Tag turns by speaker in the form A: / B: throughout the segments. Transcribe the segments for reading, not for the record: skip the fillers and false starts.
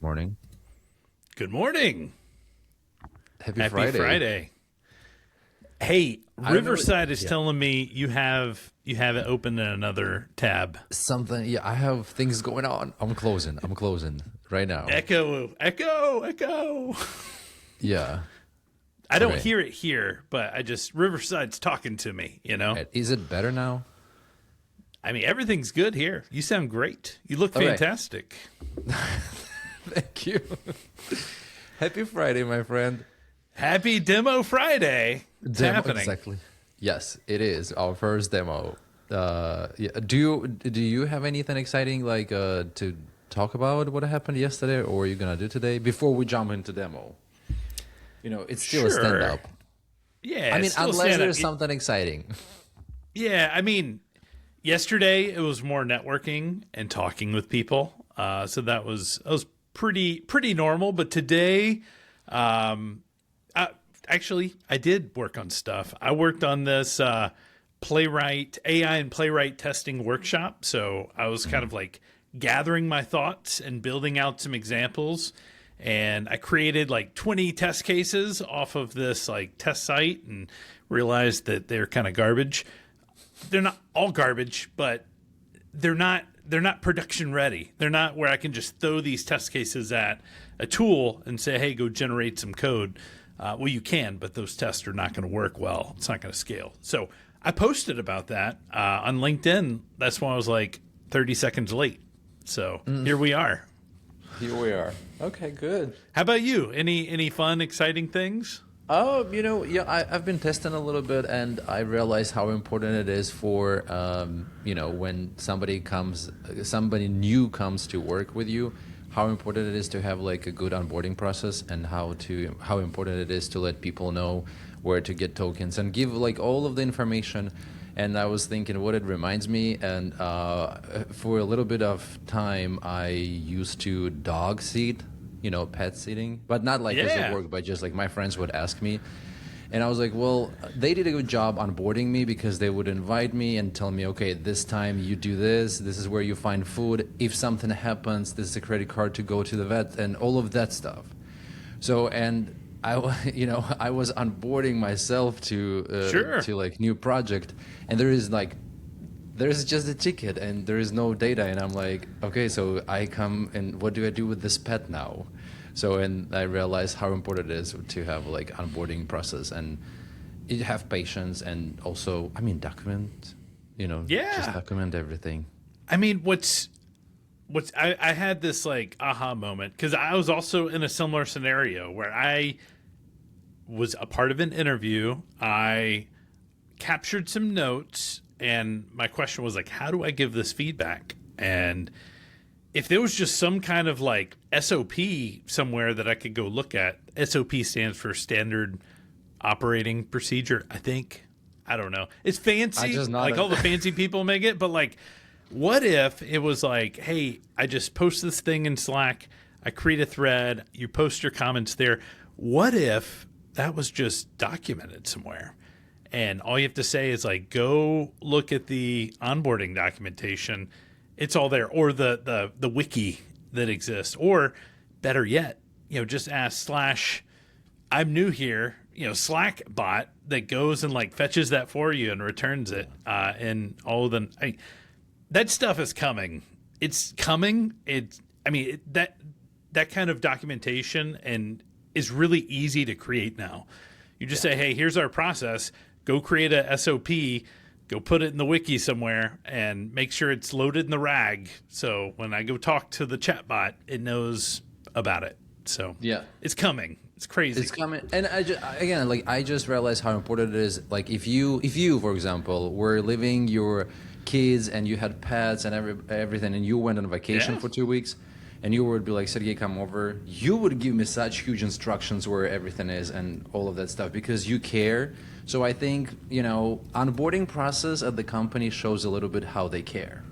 A: Morning.
B: Good morning.
A: Happy Friday.
B: Hey,
A: I don't know
B: Riverside is telling me you have it open in another tab.
A: Something. Yeah, I have things going on. I'm closing right now.
B: Echo.
A: Yeah.
B: I don't
A: Okay.
B: hear it here, but Riverside's talking to me,
A: Right. Is it better now?
B: I mean, everything's good here. You sound great. You look
A: All right.
B: fantastic.
A: Thank you. Happy Friday, my friend.
B: Happy Demo Friday. It's happening.
A: Exactly. Yes, it is our first demo. Yeah. Do you have anything exciting to talk about what happened yesterday, or are you gonna do today before we jump into demo? It's still a
B: Sure.
A: stand-up.
B: Yeah.
A: I mean,
B: it's still
A: unless
B: stand-up.
A: there's something exciting.
B: Yeah, I mean, yesterday it was more networking and talking with people, so that was pretty normal. But today, actually, I did work on stuff. I worked on this AI and playwright testing workshop. So I was kind of like gathering my thoughts and building out some examples. And I created like 20 test cases off of this like test site and realized that they're kind of garbage. They're not all garbage, but they're not production ready. They're not where I can just throw these test cases at a tool and say, hey, go generate some code. Well, you can, but those tests are not going to work well. It's not going to scale. So I posted about that on LinkedIn. That's why I was like 30 seconds late. So here we are.
A: Here we are. Okay, good.
B: How about you? Any fun, exciting things?
A: Oh, I've been testing a little bit, and I realized how important it is for, when somebody new comes to work with you, how important it is to have like a good onboarding process, and how important it is to let people know where to get tokens and give like all of the information. And I was thinking what it reminds me, and for a little bit of time, I used to dog seat, pet sitting, but not like as a work, but just like my friends would ask me. And I was like, well, they did a good job onboarding me because they would invite me and tell me, okay, this time you do this is where you find food. If something happens, this is a credit card to go to the vet and all of that stuff. So, and I was onboarding myself to like new project, and there's just a ticket and there is no data, and I'm like, okay, so I come and what do I do with this pet now? So, and I realized how important it is to have like onboarding process and you have patience, and also, document, just document everything.
B: I mean, I had this like aha moment because I was also in a similar scenario where I was a part of an interview. I captured some notes, and my question was like, how do I give this feedback? And if there was just some kind of like SOP somewhere that I could go look at, SOP stands for Standard Operating Procedure, I think. I don't know. It's fancy, like all the fancy people make it, but like, what if it was like, hey, I just post this thing in Slack, I create a thread, you post your comments there. What if that was just documented somewhere? And all you have to say is like, go look at the onboarding documentation. It's all there. Or the wiki that exists. Or better yet, just ask / I'm new here, Slack bot that goes and like fetches that for you and returns it. And all of them, that stuff is coming. It's coming. That kind of documentation and is really easy to create now. You just say, hey, here's our process. Go create a SOP, go put it in the wiki somewhere, and make sure it's loaded in the RAG. So when I go talk to the chatbot, it knows about it. So it's coming. It's crazy.
A: It's coming. And I just realized how important it is. Like if you, for example, were living your kids and you had pets and everything, and you went on vacation for 2 weeks, and you would be like, Sergey, come over. You would give me such huge instructions where everything is and all of that stuff because you care. So I think, onboarding process at the company shows a little bit how they care.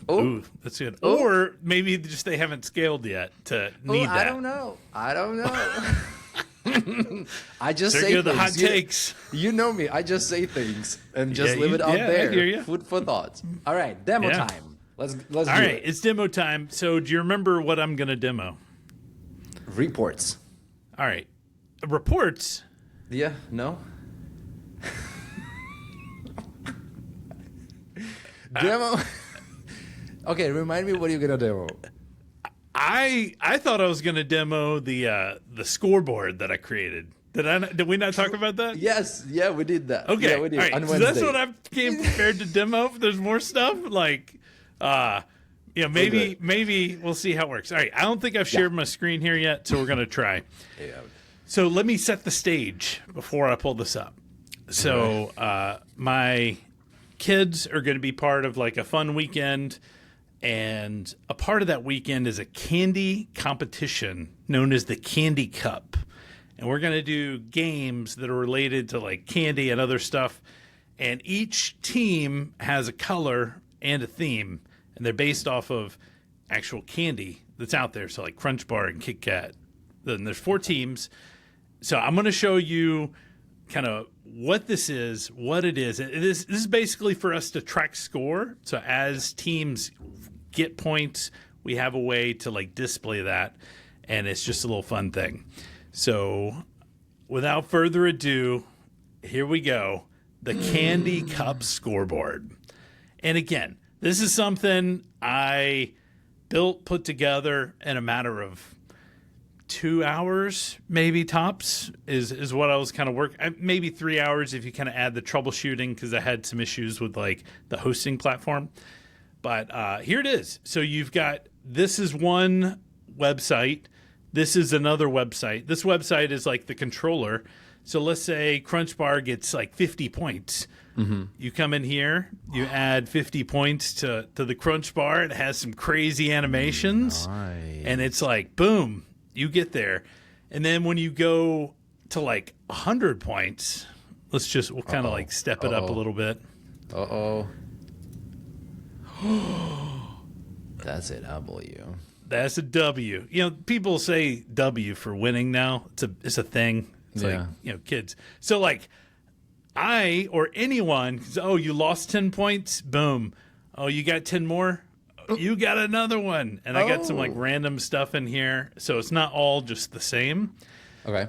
B: Ooh, that's good. Ooh. Or maybe just they haven't scaled yet to need that.
A: I don't know. I just say things.
B: The hot takes.
A: You know me. I just say things and just leave it out there.
B: I hear you.
A: Food for thought. All right, demo time. Let's
B: All
A: do
B: right,
A: it.
B: it's demo time. So do you remember what I'm going to demo?
A: Reports.
B: All right. Reports?
A: Yeah, no? Demo? Okay, remind me what you're going to demo.
B: I thought I was going to demo the scoreboard that I created. Did we not talk about that?
A: Yes, yeah, we did that.
B: Okay,
A: Yeah, we did.
B: all right.
A: On
B: So
A: Wednesday.
B: that's what I came prepared to demo. If there's more stuff, like, maybe we'll see how it works. All right, I don't think I've shared my screen here yet, so we're gonna try.
A: Yeah.
B: So let me set the stage before I pull this up. So my kids are going to be part of like a fun weekend, and a part of that weekend is a candy competition known as the Candy Cup. And we're going to do games that are related to like candy and other stuff. And each team has a color and a theme, and they're based off of actual candy that's out there. So like Crunch Bar and Kit Kat. Then there's 4 teams. So I'm going to show you kind of what this is, what it is. This is basically for us to track score. So as teams get points, we have a way to like display that, and it's just a little fun thing. So without further ado, here we go. The Candy Cup Scoreboard. And again, this is something I put together in a matter of 2 hours, maybe tops, is what I was kind of working. Maybe 3 hours if you kind of add the troubleshooting, because I had some issues with like the hosting platform. But here it is. So you've got, this is one website. This is another website. This website is like the controller. So let's say Crunch Bar gets like 50 points. Mm-hmm. You come in here, you add 50 points to the Crunch Bar. It has some crazy animations.
A: Nice.
B: And it's like, boom, you get there. And then when you go to like 100 points, we'll kind of like step it up a little bit.
A: Uh-oh. That's a W.
B: That's a W. You know, people say W for winning now. It's a thing. It's like, kids. So like I or anyone, you lost 10 points, boom. Oh, you got 10 more? You got another one. And I got some like random stuff in here. So it's not all just the same.
A: Okay.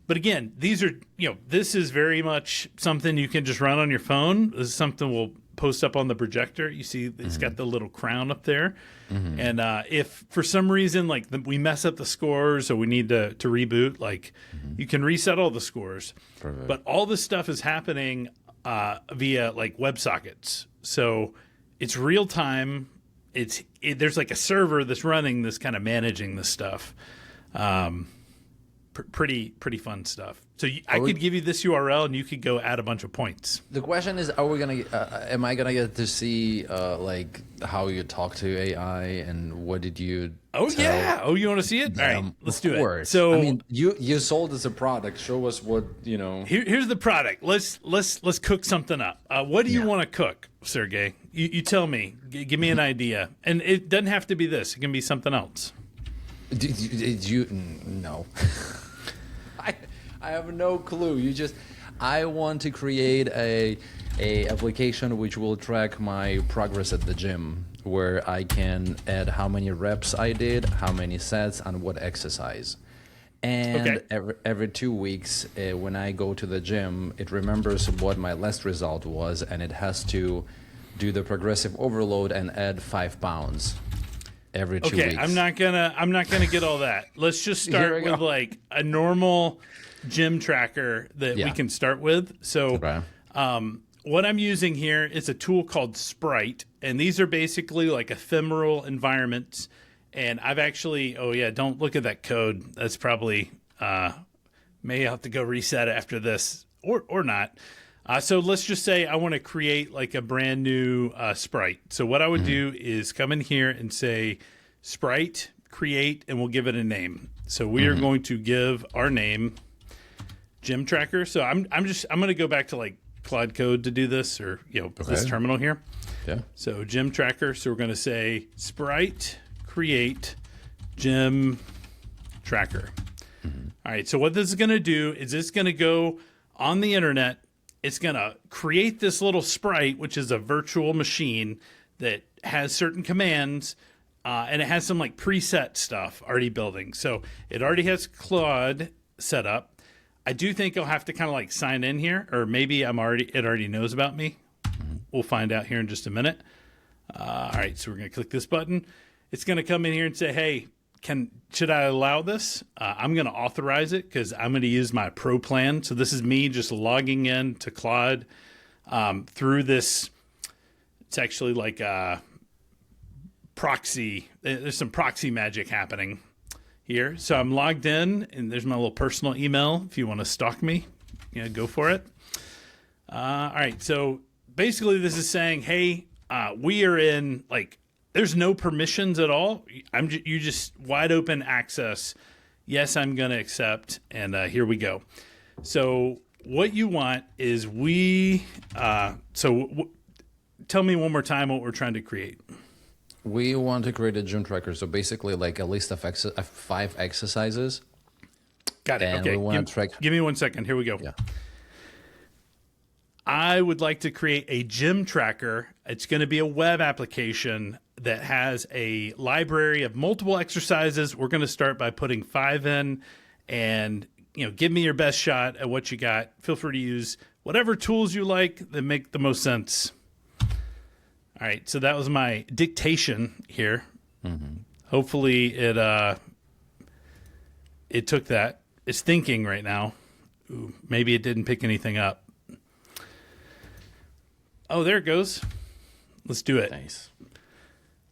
B: But again, these are, this is very much something you can just run on your phone. This is something we'll post up on the projector. You see it's got the little crown up there. Mm-hmm. And if for some reason like we mess up the scores or we need to reboot, like you can reset all the scores.
A: Perfect.
B: But all this stuff is happening via like WebSockets. So it's real time. There's like a server that's running this, kind of managing this stuff. Pretty fun stuff. So I could give you this URL and you could go add a bunch of points.
A: The question is, am I gonna get to see like how you talk to AI and what did you?
B: Oh
A: tell
B: yeah. Oh, you want to see it? All right, let's do it. So
A: I mean, you sold us a product. Show us what you know.
B: Here's the product. Let's cook something up. What do you want to cook, Sergey? You tell me. Give me an idea. And it doesn't have to be this. It can be something else.
A: Did you? No. I have no clue. I want to create a application which will track my progress at the gym, where I can add how many reps I did, how many sets, and what exercise. And every 2 weeks, when I go to the gym, it remembers what my last result was, and it has to do the progressive overload and add 5 pounds every 2 weeks.
B: Okay, I'm not gonna get all that. Let's just start with like a normal gym tracker that we can start with. So what I'm using here is a tool called Sprite, and these are basically like ephemeral environments. And I've actually, don't look at that code. That's probably may have to go reset it after this or not. So let's just say I want to create like a brand new Sprite. So what I would do is come in here and say Sprite create, and we'll give it a name. So we are going to give our name Gym Tracker. So I'm going to go back to like Cloud Code to do this, or this terminal here.
A: Yeah.
B: So Gym Tracker. So we're going to say Sprite create Gym Tracker. All right. So what this is going to do is it's going to go on the internet. It's going to create this little sprite, which is a virtual machine that has certain commands, and it has some like preset stuff already building. So it already has Claude set up. I do think I'll have to kind of like sign in here, or maybe it already knows about me. We'll find out here in just a minute. All right, so we're going to click this button. It's going to come in here and say, hey, should I allow this? I'm going to authorize it because I'm going to use my pro plan. So this is me just logging in to Claude through this. It's actually like a proxy. There's some proxy magic happening here. So I'm logged in, and there's my little personal email. If you want to stalk me, go for it. All right, so basically this is saying, hey, we are in, like, there's no permissions at all. You just wide open access. Yes, I'm going to accept. And here we go. So what you want is tell me one more time what we're trying to create.
A: We want to create a gym tracker. So basically like a list of 5 exercises.
B: Got it.
A: And
B: okay.
A: we want to track.
B: Give me 1 second. Here we go.
A: Yeah.
B: I would like to create a gym tracker. It's going to be a web application that has a library of multiple exercises. We're going to start by putting 5 in, and give me your best shot at what you got. Feel free to use whatever tools you like that make the most sense. All right, so that was my dictation here. Mm-hmm. Hopefully it took that. It's thinking right now. Ooh, maybe it didn't pick anything up. Oh, there it goes. Let's do it.
A: Nice.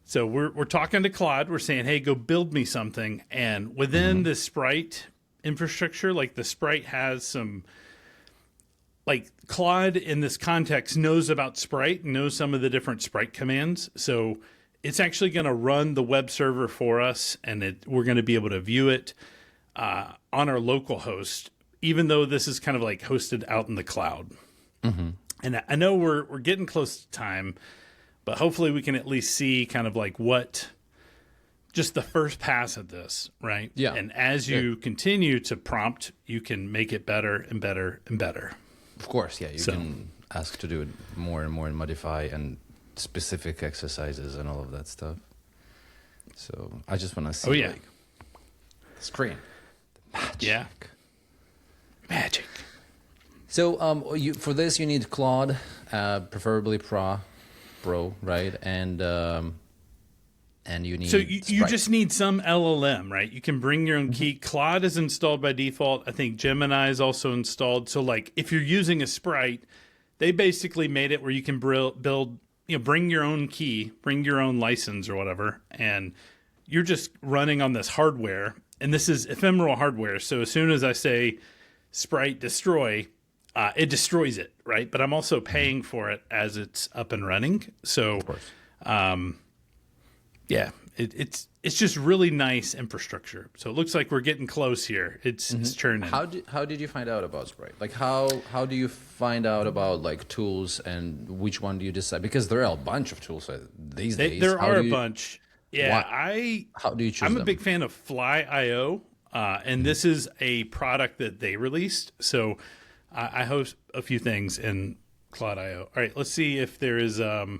B: So we're talking to Claude. We're saying, hey, go build me something. And within the Sprite infrastructure, like the Sprite has some, like Claude in this context knows about Sprite, knows some of the different Sprite commands. So it's actually going to run the web server for us, and we're going to be able to view it on our local host, even though this is kind of like hosted out in the cloud. Mm-hmm. And I know we're getting close to time, but hopefully we can at least see kind of like just the first pass at this, right?
A: Yeah.
B: And as you continue to prompt, you can make it better and better and better.
A: Of course, yeah. You can ask to do it more and more and modify and specific exercises and all of that stuff. So I just want to see like screen. Magic.
B: Yeah. Magic.
A: So for this you need Claude, preferably Pro, right? And you need.
B: So you just need some LLM, right? You can bring your own key. Claude is installed by default. I think Gemini is also installed. So like if you're using a Sprite, they basically made it where you can build, bring your own key, bring your own license or whatever, and you're just running on this hardware. And this is ephemeral hardware. So as soon as I say Sprite destroy, it destroys it, right? But I'm also paying for it as it's up and running. So,
A: of course.
B: It's just really nice infrastructure. So it looks like we're getting close here. It's churning.
A: How did you find out about Sprite? Like how do you find out about like tools, and which one do you decide? Because there are a bunch of tools these days.
B: There are a bunch. Yeah,
A: how do you choose
B: I'm
A: them?
B: a big fan of Fly.io, and this is a product that they released. So I host a few things in Cloud.io. All right, let's see if there is. Okay,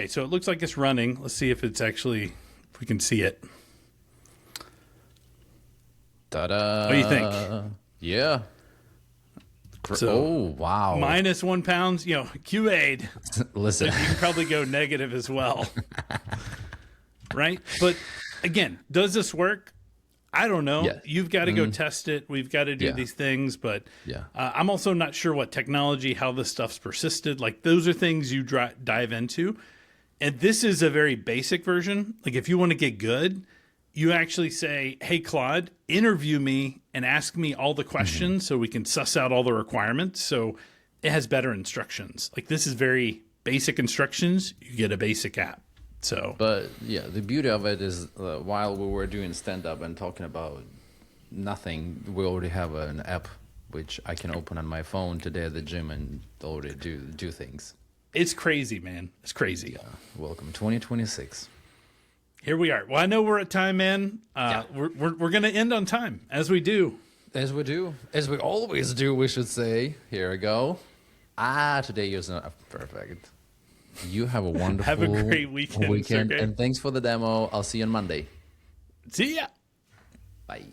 B: so it looks like it's running. Let's see if it's actually, if we can see it.
A: Ta-da!
B: What do you think?
A: Yeah.
B: So,
A: oh, wow.
B: -1 pounds, QA'd.
A: Listen.
B: So you can probably go negative as well. Right? But again, does this work? I don't know.
A: Yeah.
B: You've got to go test it. We've got to do these things. But I'm also not sure what technology, how this stuff's persisted. Like those are things you dive into. And this is a very basic version. Like if you want to get good, you actually say, hey, Claude, interview me and ask me all the questions so we can suss out all the requirements. So it has better instructions. Like this is very basic instructions. You get a basic app. So,
A: but yeah, the beauty of it is while we were doing stand-up and talking about nothing, we already have an app which I can open on my phone today at the gym and already do things.
B: It's crazy, man. It's crazy.
A: Yeah. Welcome 2026.
B: Here we are. Well, I know we're at time, man. We're going to end on time, as we do.
A: As we do. As we always do, we should say. Here we go. Today is not perfect. You have a wonderful
B: Have a great weekend, Sergey.
A: and thanks for the demo. I'll see you on Monday.
B: See ya.
A: Bye.